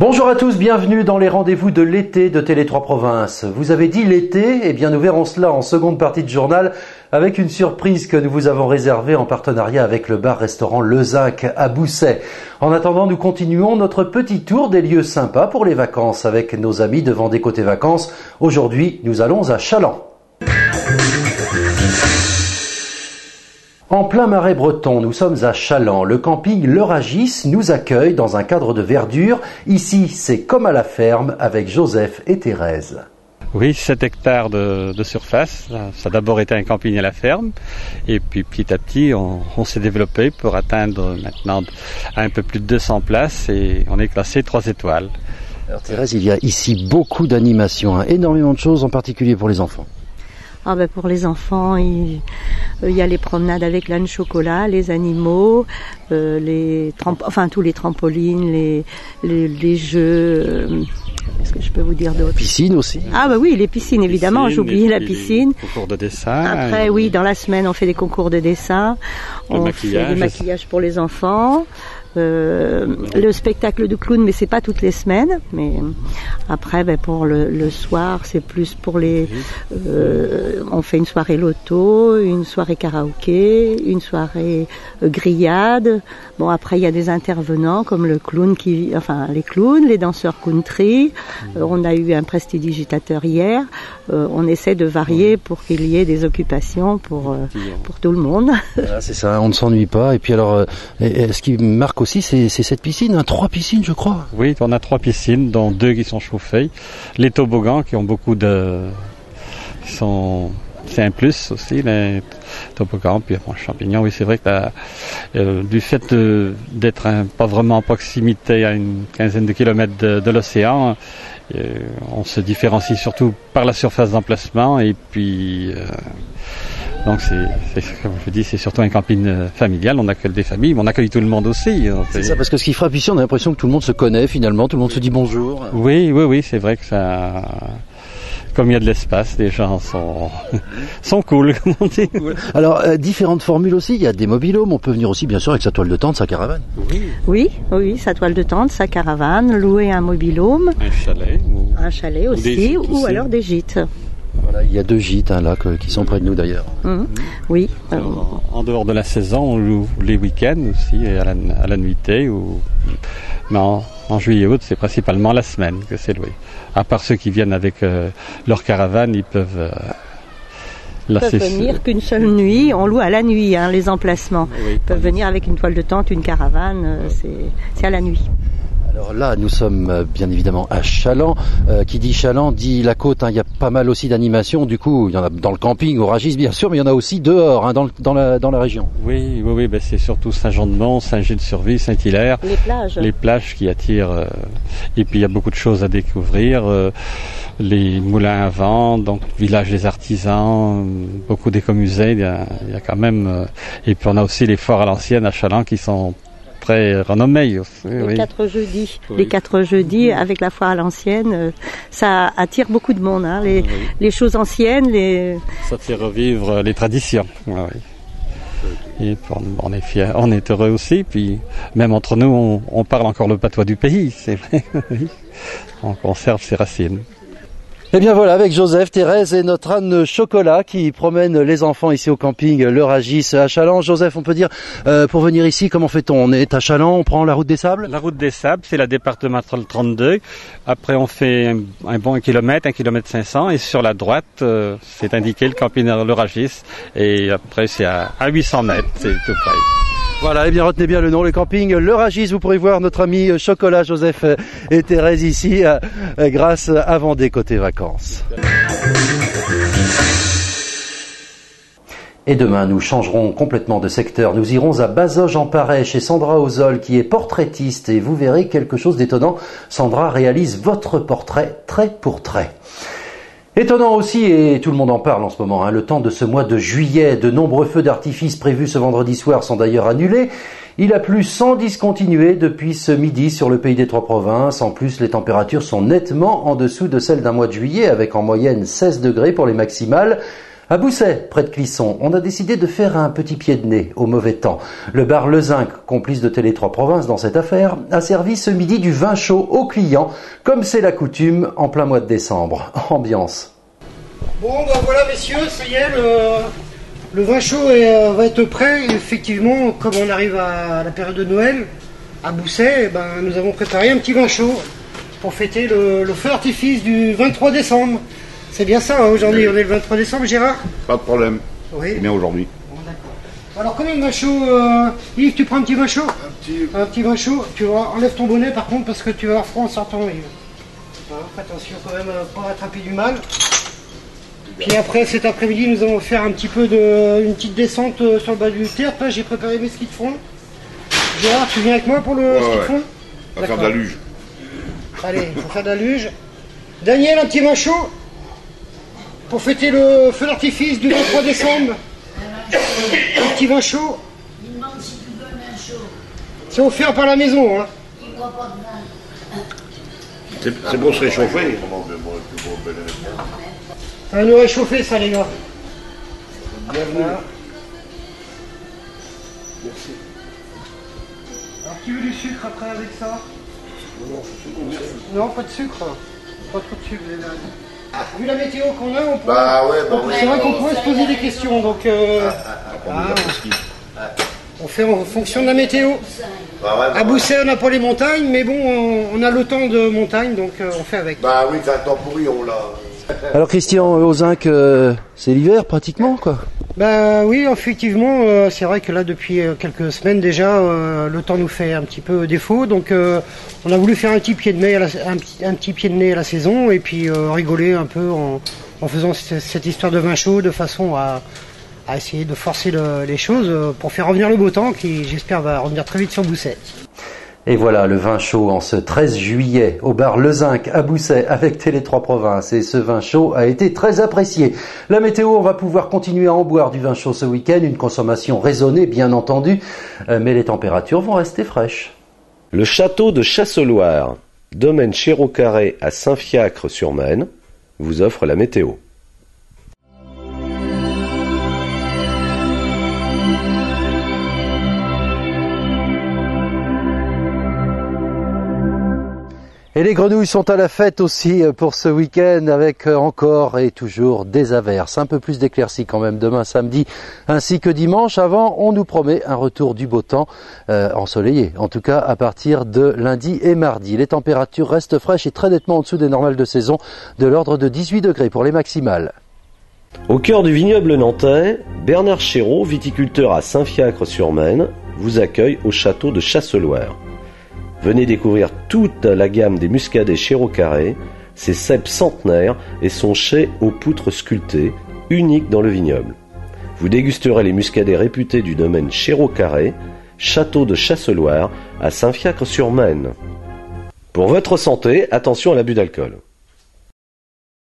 Bonjour à tous, bienvenue dans les rendez-vous de l'été de Télé 3 Provinces. Vous avez dit l'été, eh bien nous verrons cela en seconde partie de journal avec une surprise que nous vous avons réservée en partenariat avec le bar-restaurant Le Zinc à Bousset. En attendant, nous continuons notre petit tour des lieux sympas pour les vacances avec nos amis de Vendée Côté Vacances. Aujourd'hui, nous allons à Chaland. En plein marais breton, nous sommes à Chaland. Le camping Le Ragis nous accueille dans un cadre de verdure. Ici, c'est comme à la ferme avec Joseph et Thérèse. Oui, 7 hectares de surface. Ça a d'abord été un camping à la ferme. Et puis petit à petit, on s'est développé pour atteindre maintenant un peu plus de 200 places. Et on est classé 3 étoiles. Alors Thérèse, il y a ici beaucoup d'animations, énormément de choses, en particulier pour les enfants. Pour les enfants, il y a les promenades avec l'âne chocolat, les animaux, tous les trampolines, les jeux. Qu'est-ce que je peux vous dire d'autre? Piscine aussi. Oui, les piscines évidemment. J'ai oublié la piscine. Les concours de dessin. Après, oui, dans la semaine, on fait des concours de dessin. On fait des maquillages pour les enfants. Le spectacle de clown, mais c'est pas toutes les semaines. Mais après, pour le soir, c'est plus pour les. On fait une soirée loto, une soirée karaoké, une soirée grillade. Bon, après, il y a des intervenants comme les clowns, les danseurs country. On a eu un prestidigitateur hier. On essaie de varier pour qu'il y ait des occupations pour tout le monde. Voilà, c'est ça, on ne s'ennuie pas. Et puis alors, ce qui marque aussi, c'est cette piscine, 3 piscines, je crois. Oui, on a 3 piscines, dont 2 qui sont chauffées. Les toboggans qui ont beaucoup de... C'est un plus aussi, les toboggans, puis les champignons. Oui, c'est vrai que du fait d'être pas vraiment en proximité à une quinzaine de kilomètres de l'océan, on se différencie surtout par la surface d'emplacement et puis... Donc comme je dis, c'est surtout un camping familial, on accueille des familles, mais on accueille tout le monde aussi. C'est ça, parce que ce qui frappe ici, on a l'impression que tout le monde se connaît finalement, tout le monde se dit bonjour. Oui, c'est vrai que ça... Comme il y a de l'espace, les gens sont cool, comme on dit. Alors, différentes formules aussi, il y a des mobil-homes, on peut venir aussi bien sûr avec sa toile de tente, sa caravane. Oui, sa toile de tente, sa caravane, louer un mobil-home. Un chalet aussi, ou alors des gîtes. Voilà, il y a 2 gîtes qui sont près de nous d'ailleurs. Oui. En dehors de la saison, on loue les week-ends aussi, à la nuitée. Mais en juillet-août, c'est principalement la semaine que c'est loué. À part ceux qui viennent avec leur caravane, ils peuvent... venir qu'une seule nuit, on loue à la nuit les emplacements. Oui, ils peuvent venir avec une toile de tente, une caravane, c'est à la nuit. Alors là, nous sommes bien évidemment à Chaland. Qui dit Chaland dit la côte. Il y a pas mal aussi d'animations. Du coup, il y en a dans le camping, au Ragis bien sûr, mais il y en a aussi dehors, dans la région. Oui, c'est surtout Saint-Jean-de-Mont, Saint-Gilles-sur-Vie, Saint-Hilaire. Les plages qui attirent. Et puis il y a beaucoup de choses à découvrir. Les moulins à vent, donc village des artisans, beaucoup d'écomusées. Il y a quand même. Et puis on a aussi les forts à l'ancienne à Chaland qui sont très renommé. Les 4 jeudis. Les 4 jeudis avec la foire à l'ancienne, ça attire beaucoup de monde. Les choses anciennes, ça fait revivre les traditions. Et on est fiers, on est heureux aussi. Puis même entre nous, on parle encore le patois du pays. C'est vrai. On conserve ses racines. Et bien voilà, avec Joseph, Thérèse et notre âne chocolat qui promène les enfants ici au camping Le Ragis à Chaland. Joseph, on peut dire, pour venir ici, comment fait-on? On est à Chaland, on prend la route des Sables? La route des Sables, c'est la départementale 32. Après, on fait un bon 1 km, 1 km 500. Et sur la droite, c'est indiqué le camping Le Ragis. Et après, c'est à 800 mètres, c'est tout près. Voilà, et bien retenez bien le nom, le camping Le Ragis. Vous pourrez voir notre ami Chocolat, Joseph et Thérèse ici grâce à Vendée Côté Vacances. Et demain, nous changerons complètement de secteur. Nous irons à Bazoges-en-Parais chez Sandra Ozol qui est portraitiste et vous verrez quelque chose d'étonnant. Sandra réalise votre portrait trait pour trait. Étonnant aussi, et tout le monde en parle en ce moment, le temps de ce mois de juillet, de nombreux feux d'artifice prévus ce vendredi soir sont d'ailleurs annulés. Il a plu sans discontinuer depuis ce midi sur le pays des 3 provinces. En plus, les températures sont nettement en dessous de celles d'un mois de juillet, avec en moyenne 16 degrés pour les maximales. À Bousset, près de Clisson, on a décidé de faire un petit pied de nez au mauvais temps. Le bar Le Zinc, complice de Télé 3 Provinces dans cette affaire, a servi ce midi du vin chaud aux clients, comme c'est la coutume en plein mois de décembre. Ambiance. Bon, ben voilà messieurs, ça y est, le vin chaud va être prêt. Effectivement, comme on arrive à la période de Noël, à Bousset, nous avons préparé un petit vin chaud pour fêter le feu d'artifice du 23 décembre. C'est bien ça, hein, aujourd'hui, on est le 23 décembre, Gérard? Pas de problème, oui. C'est bien aujourd'hui. Bon, d'accord. Alors combien de vin chaud, Yves, tu prends un petit vin chaud? Un petit vin chaud, tu vois, enlève ton bonnet par contre parce que tu vas avoir froid en sortant, Yves. Alors, attention quand même à pas attraper du mal. Puis après cet après-midi nous allons faire un petit peu une petite descente sur le bas du tertre. Là j'ai préparé mes skis de fond. Gérard, tu viens avec moi pour le ski de fond? On va faire de la luge. Allez, il faut faire de la luge. Daniel, un petit vin chaud pour fêter le feu d'artifice du 23 décembre. Un petit vin chaud. Il demande si tu veux un chaud. C'est offert par la maison, hein. Il boit pas de vin. C'est pour se réchauffer. Ça va nous réchauffer ça les gars. Voilà. Merci. Alors qui veut du sucre après avec ça? Non, pas de sucre. Pas trop de sucre. Vu la météo qu'on a, c'est vrai qu'on pourrait se poser des questions. Donc on fait en fonction de la météo. À Bousset, on n'a pas les montagnes, mais bon, on a le temps de montagne, donc on fait avec. Bah oui, c'est un temps pourri, on l'a. Alors Christian, au Zinc, c'est l'hiver pratiquement, quoi? Bah oui, effectivement, c'est vrai que là depuis quelques semaines déjà, le temps nous fait un petit peu défaut, donc on a voulu faire un petit pied de nez à la saison et puis rigoler un peu en faisant cette histoire de vin chaud de façon à essayer de forcer les choses pour faire revenir le beau temps qui j'espère va revenir très vite sur Bousset. Et voilà le vin chaud en ce 13 juillet au bar Le Zinc à Bousset avec Télé 3 Provinces. Et ce vin chaud a été très apprécié. La météo, on va pouvoir continuer à en boire du vin chaud ce week-end. Une consommation raisonnée, bien entendu. Mais les températures vont rester fraîches. Le château de Chasseloire, domaine Chéreau-Carré à Saint-Fiacre-sur-Maine, vous offre la météo. Et les grenouilles sont à la fête aussi pour ce week-end avec encore et toujours des averses. Un peu plus d'éclaircies quand même demain samedi ainsi que dimanche. Avant, on nous promet un retour du beau temps ensoleillé. En tout cas à partir de lundi et mardi. Les températures restent fraîches et très nettement en dessous des normales de saison, de l'ordre de 18 degrés pour les maximales. Au cœur du vignoble nantais, Bernard Chéreau, viticulteur à Saint-Fiacre-sur-Maine, vous accueille au château de Chasseloire. Venez découvrir toute la gamme des muscadets Chéreau-Carré, ses cèpes centenaires et son chai aux poutres sculptées, unique dans le vignoble. Vous dégusterez les muscadets réputés du domaine Chéreau-Carré, château de Chasseloire à Saint-Fiacre-sur-Maine. Pour votre santé, attention à l'abus d'alcool.